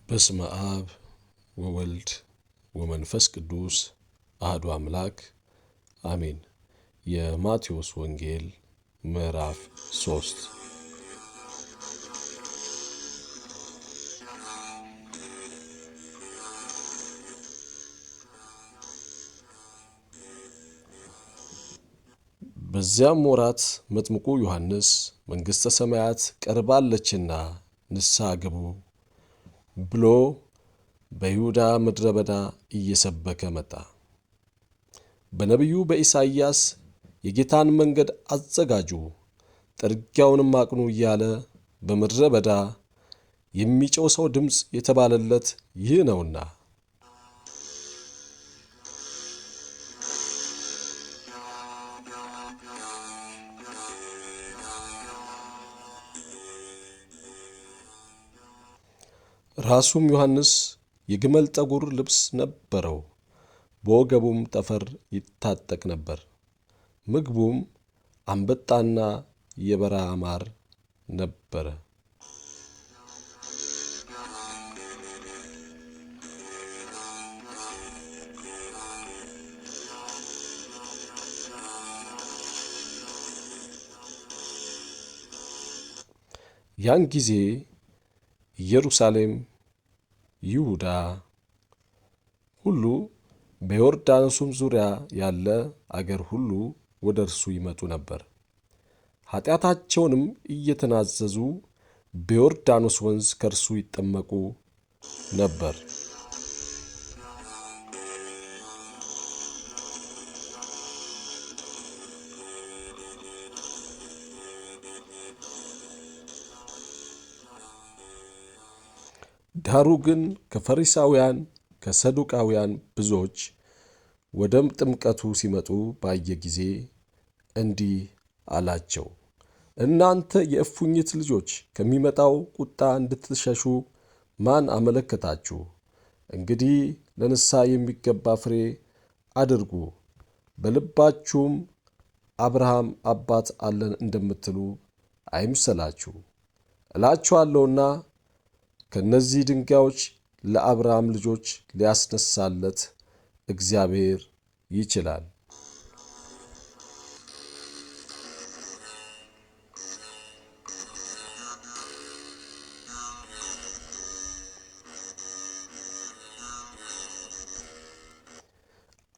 በስመ አብ ወወልድ ወመንፈስ ቅዱስ አሐዱ አምላክ አሜን። የማቴዎስ ወንጌል ምዕራፍ 3 በዚያም ወራት መጥምቁ ዮሐንስ መንግሥተ ሰማያት ቀርባለችና ንስሐ ግቡ ብሎ በይሁዳ ምድረ በዳ እየሰበከ መጣ። በነቢዩ በኢሳይያስ የጌታን መንገድ አዘጋጁ፣ ጥርጊያውንም አቅኑ እያለ በምድረ በዳ የሚጮህ ሰው ድምፅ የተባለለት ይህ ነውና። ራሱም ዮሐንስ የግመል ጠጉር ልብስ ነበረው፣ በወገቡም ጠፈር ይታጠቅ ነበር። ምግቡም አንበጣና የበረሃ ማር ነበረ። ያን ጊዜ ኢየሩሳሌም፣ ይሁዳ ሁሉ በዮርዳኖስም ዙሪያ ያለ አገር ሁሉ ወደ እርሱ ይመጡ ነበር። ኃጢአታቸውንም እየተናዘዙ በዮርዳኖስ ወንዝ ከእርሱ ይጠመቁ ነበር። ዳሩ ግን ከፈሪሳውያን ከሰዱቃውያን ብዙዎች ወደ ጥምቀቱ ሲመጡ ባየ ጊዜ እንዲህ አላቸው፣ እናንተ የእፉኝት ልጆች ከሚመጣው ቁጣ እንድትሸሹ ማን አመለከታችሁ? እንግዲህ ለንስሐ የሚገባ ፍሬ አድርጉ። በልባችሁም አብርሃም አባት አለን እንደምትሉ አይምሰላችሁ። እላችኋለሁና ከእነዚህ ድንጋዮች ለአብርሃም ልጆች ሊያስነሳለት እግዚአብሔር ይችላል።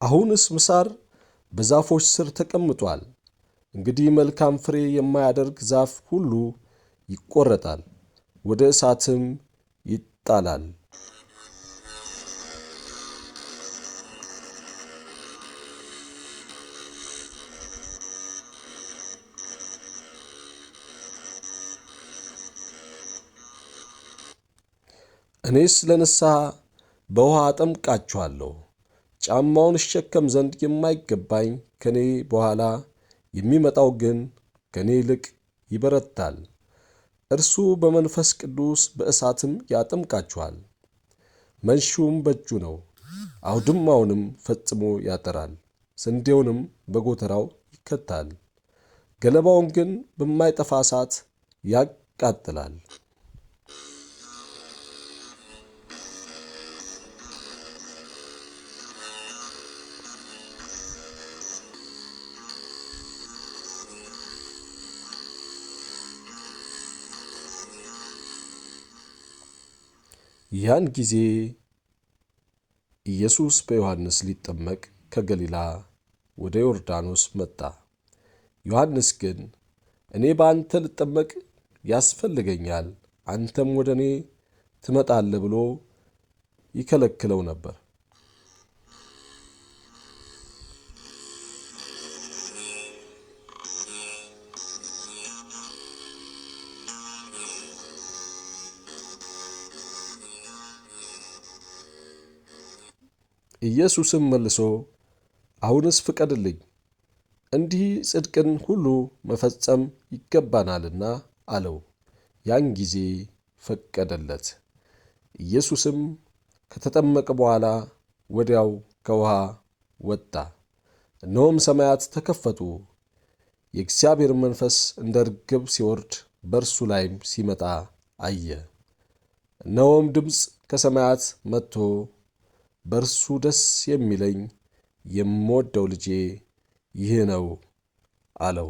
አሁንስ ምሳር በዛፎች ስር ተቀምጧል። እንግዲህ መልካም ፍሬ የማያደርግ ዛፍ ሁሉ ይቆረጣል፣ ወደ እሳትም ይጣላል። እኔስ ለንስሐ በውኃ አጠምቃችኋለሁ። ጫማውን እሸከም ዘንድ የማይገባኝ ከኔ በኋላ የሚመጣው ግን ከኔ ይልቅ ይበረታል። እርሱ በመንፈስ ቅዱስ በእሳትም ያጠምቃችኋል። መንሹም በእጁ ነው፣ አውድማውንም ፈጽሞ ያጠራል፣ ስንዴውንም በጎተራው ይከታል፣ ገለባውን ግን በማይጠፋ እሳት ያቃጥላል። ያን ጊዜ ኢየሱስ በዮሐንስ ሊጠመቅ ከገሊላ ወደ ዮርዳኖስ መጣ። ዮሐንስ ግን እኔ በአንተ ልጠመቅ ያስፈልገኛል፣ አንተም ወደ እኔ ትመጣለህ ብሎ ይከለክለው ነበር። ኢየሱስም መልሶ አሁንስ ፍቀድልኝ፣ እንዲህ ጽድቅን ሁሉ መፈጸም ይገባናልና አለው። ያን ጊዜ ፈቀደለት። ኢየሱስም ከተጠመቀ በኋላ ወዲያው ከውኃ ወጣ። እነሆም ሰማያት ተከፈቱ፣ የእግዚአብሔር መንፈስ እንደ ርግብ ሲወርድ በእርሱ ላይም ሲመጣ አየ። እነሆም ድምፅ ከሰማያት መጥቶ በእርሱ ደስ የሚለኝ የምወደው ልጄ ይህ ነው አለው።